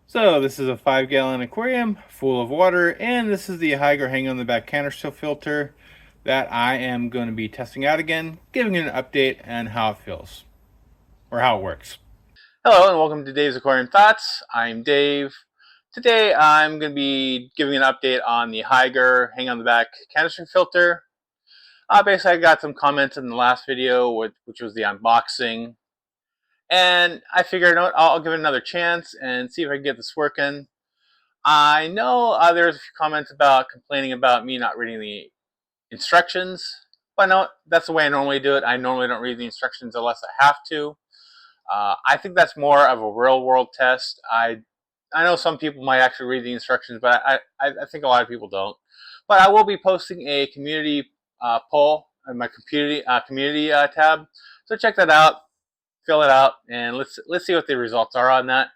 So this is a 5-gallon aquarium full of water, and this is the Hygger Hang on the Back Canister Filter that I am going to be testing out again, giving it an update on how it feels, or how it works. Hello and welcome to Dave's Aquarium Thoughts. I'm Dave. Today I'm going to be giving an update on the Hygger Hang on the Back Canister Filter. Basically, I got some comments in the last video, which was the unboxing, and I figured I'll give it another chance and see if I can get this working. I know there's a few comments about complaining about me not reading the instructions, but no, that's the way I normally do it. I normally don't read the instructions unless I have to. I think that's more of a real world test. I know some people might actually read the instructions, but I think a lot of people don't. But I will be posting a community poll in my community tab. So check that out, fill it out, and let's see what the results are on that.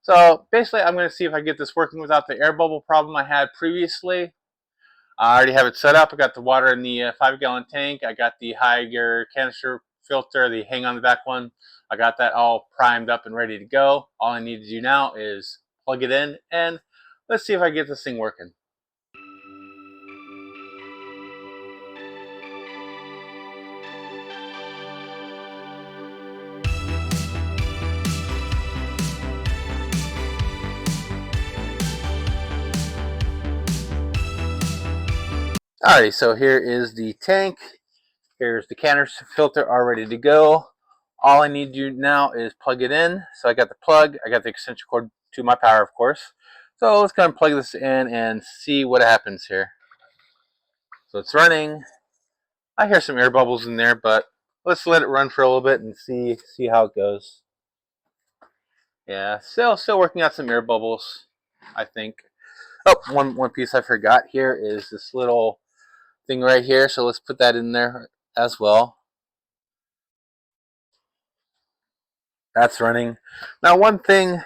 So basically, I'm going to see if I get this working without the air bubble problem I had previously. I already have it set up. I got the water in the 5-gallon tank. I got the Hygger canister filter, the hang on the back one. I got that all primed up and ready to go. All I need to do now is plug it in, and let's see if I get this thing working. Alrighty, so here is the tank. Here's the canister filter all ready to go. All I need to do now is plug it in. So I got the plug, I got the extension cord to my power, of course. So let's go and plug this in and see what happens here. So it's running. I hear some air bubbles in there, but let's let it run for a little bit and see how it goes. Yeah, still working out some air bubbles, I think. Oh, one piece I forgot here is this little thing right here, so let's put that in there as well. That's running. Now one thing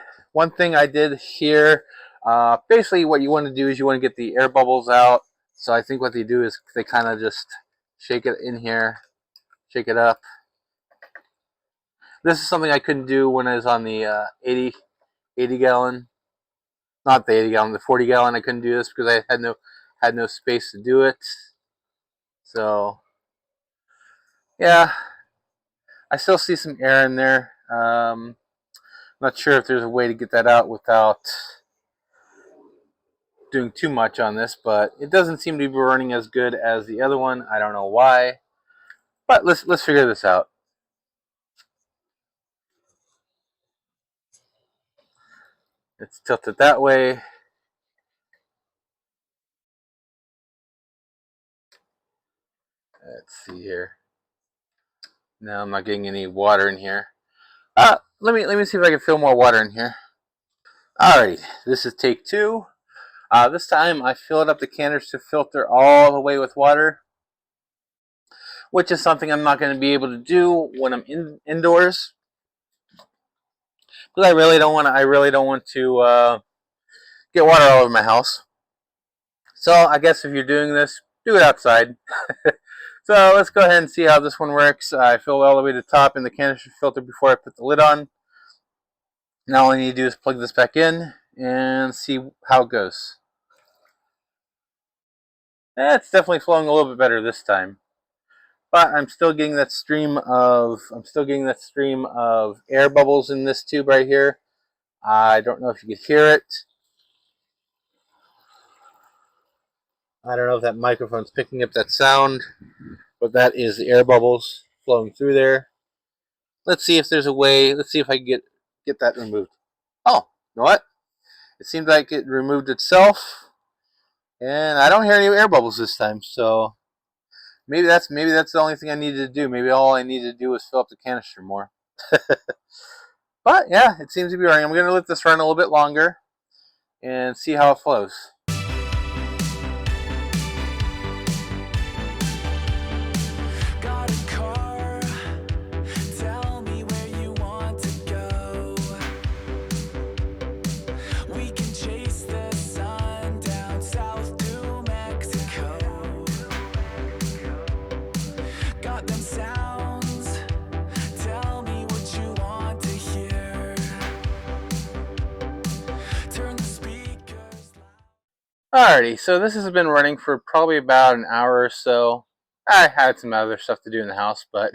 I did here, basically what you want to do is you want to get the air bubbles out. So I think what they do is they kind of just shake it in here, shake it up. This is something I couldn't do when I was on the 80 gallon, not the 80 gallon, the 40 gallon. I couldn't do this because I had no space to do it. So yeah, I still see some air in there. I'm not sure if there's a way to get that out without doing too much on this, but it doesn't seem to be running as good as the other one. I don't know why, but let's figure this out. Let's tilt it that way. Let's see here. No, I'm not getting any water in here. Let me see if I can fill more water in here. Alrighty, this is take two. This time I filled up the canister filter all the way with water, which is something I'm not going to be able to do when I'm indoors, because I really don't want to get water all over my house. So I guess if you're doing this, do it outside. So let's go ahead and see how this one works. I filled all the way to the top in the canister filter before I put the lid on. Now all I need to do is plug this back in and see how it goes. It's definitely flowing a little bit better this time, but I'm still getting that stream of air bubbles in this tube right here. I don't know if you could hear it. I don't know if that microphone's picking up that sound, but that is the air bubbles flowing through there. Let's see if there's a way. Let's see if I can get that removed. Oh, you know what? It seems like it removed itself, and I don't hear any air bubbles this time. So maybe that's the only thing I needed to do. Maybe all I needed to do was fill up the canister more. But yeah, it seems to be running. I'm going to let this run a little bit longer and see how it flows. Alrighty, so this has been running for probably about an hour or so. I had some other stuff to do in the house, but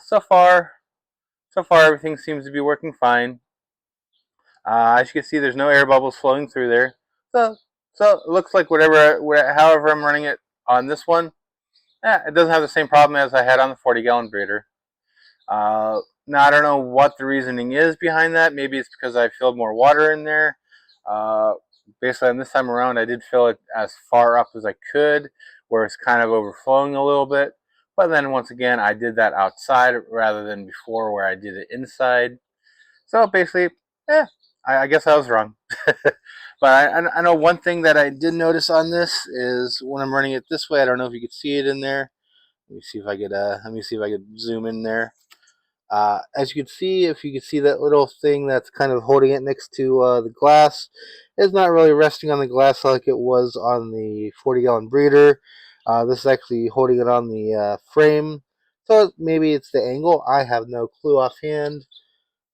so far everything seems to be working fine. As you can see, there's no air bubbles flowing through there. So, so it looks like however I'm running it on this one, it doesn't have the same problem as I had on the 40-gallon breeder. Now, I don't know what the reasoning is behind that. Maybe it's because I filled more water in there. Uh, Basically, on this time around, I did fill it as far up as I could, where it's kind of overflowing a little bit. But then once again, I did that outside rather than before where I did it inside. So basically, yeah, I guess I was wrong. But I know one thing that I did notice on this is when I'm running it this way, I don't know if you could see it in there. Let me see if I could zoom in there. As you can see, if you can see that little thing that's kind of holding it next to the glass, it's not really resting on the glass like it was on the 40-gallon breeder. This is actually holding it on the frame. So maybe it's the angle. I have no clue offhand.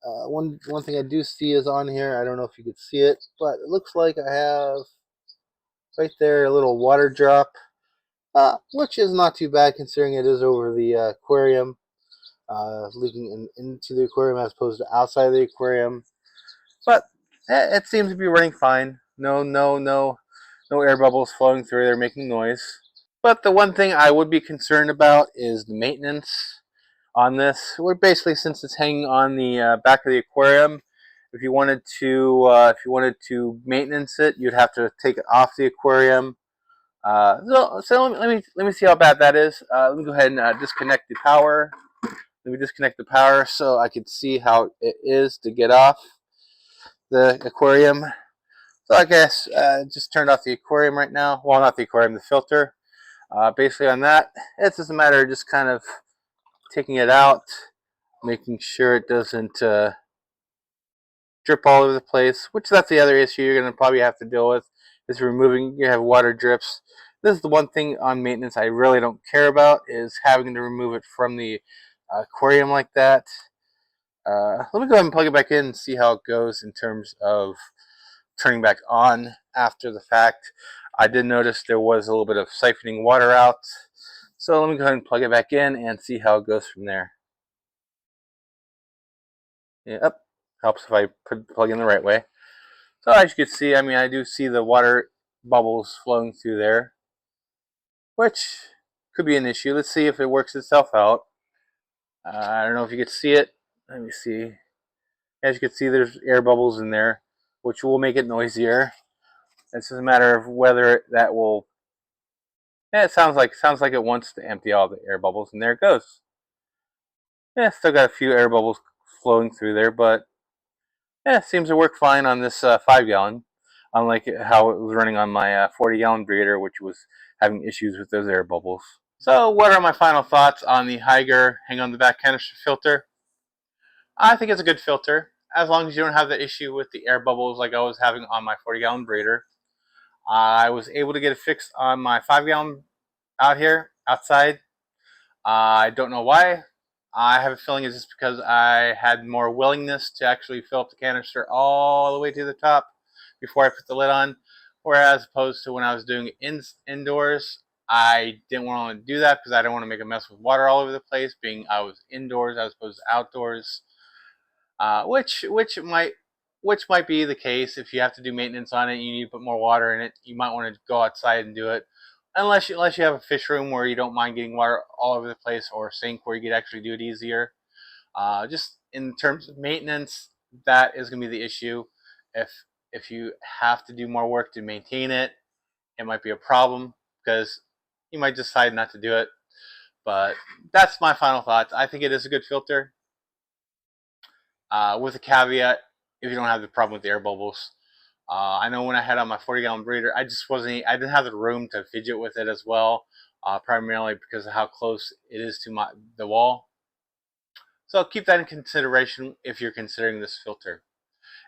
One thing I do see is on here. I don't know if you could see it, but it looks like I have right there a little water drop, which is not too bad considering it is over the aquarium. Leaking into the aquarium as opposed to outside of the aquarium. But it seems to be running fine. No air bubbles flowing through. They're making noise. But the one thing I would be concerned about is the maintenance on this. We're basically, since it's hanging on the back of the aquarium, if you wanted to maintenance it, you'd have to take it off the aquarium. So let me see how bad that is. Let me go ahead and disconnect the power. Let me disconnect the power so I can see how it is to get off the aquarium. So I guess just turned off the aquarium right now. Well, not the aquarium, the filter. Basically on that, it's just a matter of just kind of taking it out, making sure it doesn't drip all over the place, which that's the other issue you're going to probably have to deal with, is removing, you have water drips. This is the one thing on maintenance I really don't care about, is having to remove it from the aquarium like that. Let me go ahead and plug it back in and see how it goes in terms of turning back on after the fact. I did notice there was a little bit of siphoning water out. So let me go ahead and plug it back in and see how it goes from there. Yep, helps if I plug in the right way. So as you can see, I mean, I do see the water bubbles flowing through there, which could be an issue. Let's see if it works itself out. I don't know if you could see it. Let me see. As you can see, there's air bubbles in there, which will make it noisier. It's just a matter of whether that will. Yeah, it sounds like it wants to empty all the air bubbles, and there it goes. Yeah, still got a few air bubbles flowing through there, but yeah, it seems to work fine on this 5-gallon, unlike how it was running on my 40-gallon breeder, which was having issues with those air bubbles. So, what are my final thoughts on the Hygger Hang on the Back Canister Filter? I think it's a good filter, as long as you don't have the issue with the air bubbles like I was having on my 40-gallon breeder. I was able to get it fixed on my 5-gallon out here, outside. I don't know why. I have a feeling it's just because I had more willingness to actually fill up the canister all the way to the top before I put the lid on. Whereas opposed to when I was doing it indoors, I didn't want to do that because I didn't want to make a mess with water all over the place, being I was indoors as opposed to outdoors. Which might be the case if you have to do maintenance on it. You need to put more water in it. You might want to go outside and do it, unless you have a fish room where you don't mind getting water all over the place, or a sink where you could actually do it easier. Just in terms of maintenance, that is going to be the issue. If you have to do more work to maintain it, it might be a problem because you might decide not to do it. But that's my final thoughts. I think it is a good filter. With a caveat, if you don't have the problem with the air bubbles. I know when I had on my 40-gallon breeder, I didn't have the room to fidget with it as well, primarily because of how close it is to the wall. So keep that in consideration if you're considering this filter.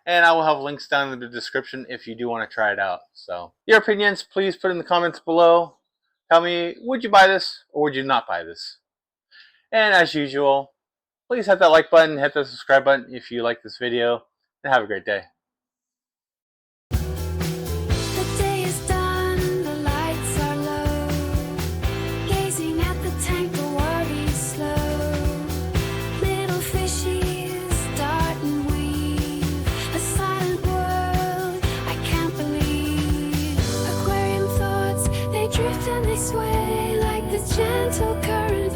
And I will have links down in the description if you do want to try it out. So your opinions, please put in the comments below. Tell me, would you buy this or would you not buy this? And as usual, please hit that like button, hit the subscribe button if you like this video, and have a great day. drift and they sway like the gentle current